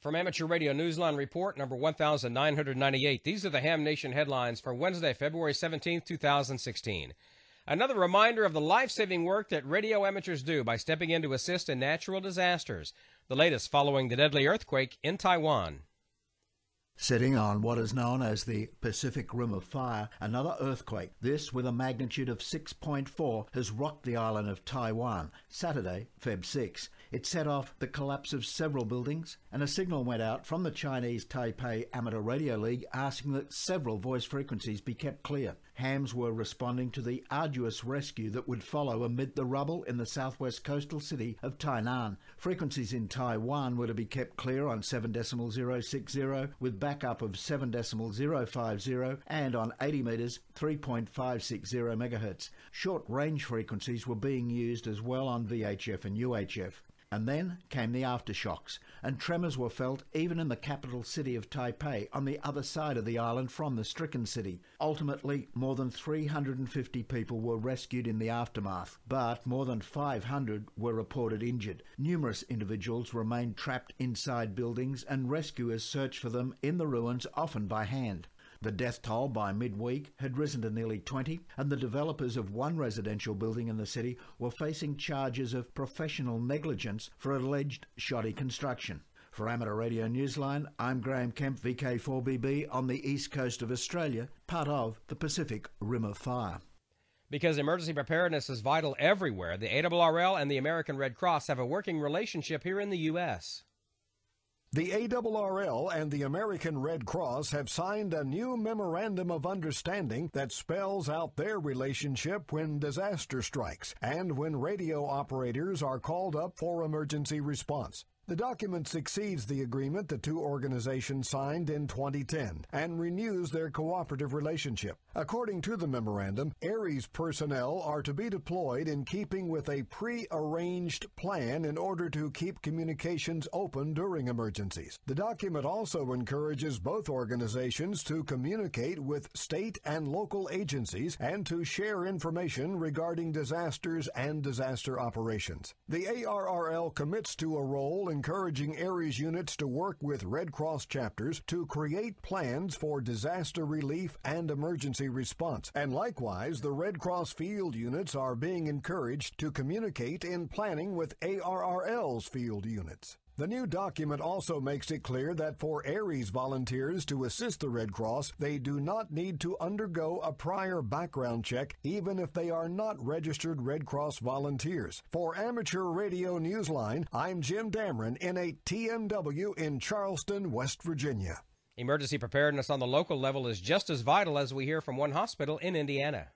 From Amateur Radio Newsline Report number 1998, these are the Ham Nation headlines for Wednesday, February 17, 2016. Another reminder of the life-saving work that radio amateurs do by stepping in to assist in natural disasters. The latest following the deadly earthquake in Taiwan. Sitting on what is known as the Pacific Rim of Fire, another earthquake, this with a magnitude of 6.4, has rocked the island of Taiwan, Saturday, Feb 6. It set off the collapse of several buildings, and a signal went out from the Chinese Taipei Amateur Radio League asking that several voice frequencies be kept clear. Hams were responding to the arduous rescue that would follow amid the rubble in the southwest coastal city of Tainan. Frequencies in Taiwan were to be kept clear on 7.060 with backup of 7.050 and on 80 metres 3.560 MHz. Short-range frequencies were being used as well on VHF and UHF. And then came the aftershocks, and tremors were felt even in the capital city of Taipei on the other side of the island from the stricken city. Ultimately, more than 350 people were rescued in the aftermath, but more than 500 were reported injured. Numerous individuals remained trapped inside buildings, and rescuers searched for them in the ruins, often by hand. The death toll by midweek had risen to nearly 20, and the developers of one residential building in the city were facing charges of professional negligence for alleged shoddy construction. For Amateur Radio Newsline, I'm Graham Kemp, VK4BB, on the east coast of Australia, part of the Pacific Rim of Fire. Because emergency preparedness is vital everywhere, the ARRL and the American Red Cross have a working relationship here in the U.S. The ARRL and the American Red Cross have signed a new memorandum of understanding that spells out their relationship when disaster strikes and when radio operators are called up for emergency response. The document succeeds the agreement the two organizations signed in 2010 and renews their cooperative relationship. According to the memorandum, ARRI's personnel are to be deployed in keeping with a pre-arranged plan in order to keep communications open during emergencies. The document also encourages both organizations to communicate with state and local agencies and to share information regarding disasters and disaster operations. The ARRL commits to a role encouraging ARRI's units to work with Red Cross chapters to create plans for disaster relief and emergency response. And likewise, the Red Cross field units are being encouraged to communicate in planning with ARRL's field units. The new document also makes it clear that for ARRI's volunteers to assist the Red Cross, they do not need to undergo a prior background check, even if they are not registered Red Cross volunteers. For Amateur Radio Newsline, I'm Jim Dameron in a TMW in Charleston, West Virginia. Emergency preparedness on the local level is just as vital as we hear from one hospital in Indiana.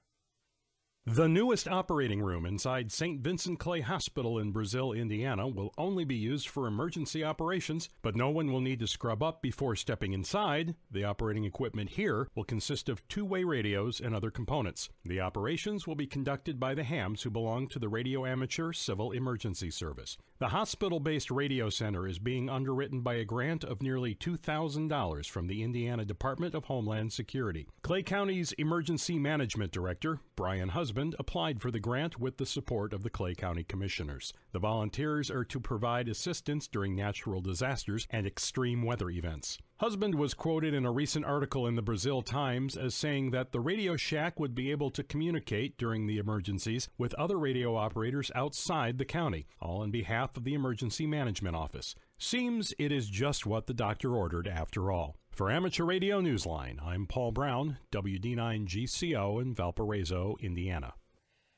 The newest operating room inside St. Vincent Clay Hospital in Brazil, Indiana, will only be used for emergency operations, but no one will need to scrub up before stepping inside. The operating equipment here will consist of two-way radios and other components. The operations will be conducted by the hams who belong to the Radio Amateur Civil Emergency Service. The hospital-based radio center is being underwritten by a grant of nearly $2,000 from the Indiana Department of Homeland Security. Clay County's Emergency Management Director, Brian Husband, applied for the grant with the support of the Clay County Commissioners. The volunteers are to provide assistance during natural disasters and extreme weather events. Husband was quoted in a recent article in the Brazil Times as saying that the Radio Shack would be able to communicate during the emergencies with other radio operators outside the county, all on behalf of the Emergency Management Office. Seems it is just what the doctor ordered after all. For Amateur Radio Newsline, I'm Paul Brown, WD9GCO in Valparaiso, Indiana.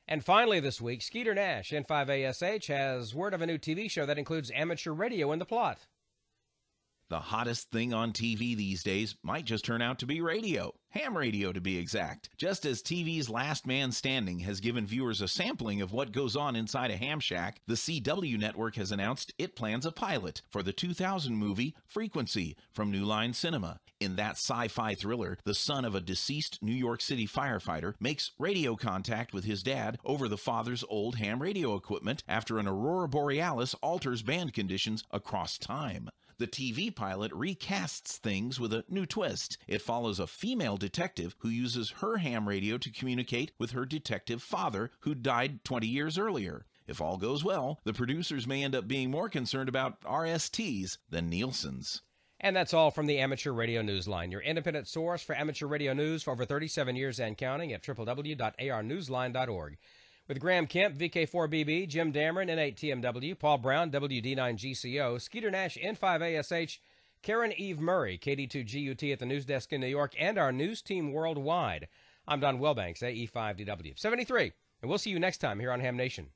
And finally this week, Skeeter Nash, N5ASH, has word of a new TV show that includes amateur radio in the plot. The hottest thing on TV these days might just turn out to be radio. Ham radio, to be exact. Just as TV's Last Man Standing has given viewers a sampling of what goes on inside a ham shack, the CW network has announced it plans a pilot for the 2000 movie Frequency from New Line Cinema. In that sci-fi thriller, the son of a deceased New York City firefighter makes radio contact with his dad over the father's old ham radio equipment after an aurora borealis alters band conditions across time. The TV pilot recasts things with a new twist. It follows a female detective who uses her ham radio to communicate with her detective father, who died 20 years earlier. If all goes well, the producers may end up being more concerned about RSTs than Nielsen's. And that's all from the Amateur Radio Newsline, your independent source for amateur radio news for over 37 years and counting at www.arnewsline.org. With Graham Kemp, VK4BB, Jim Dameron, N8TMW, Paul Brown, WD9GCO, Skeeter Nash, N5ASH, Karen Eve Murray, KD2GUT at the news desk in New York, and our news team worldwide. I'm Don Welbanks, AE5DW. 73, and we'll see you next time here on Ham Nation.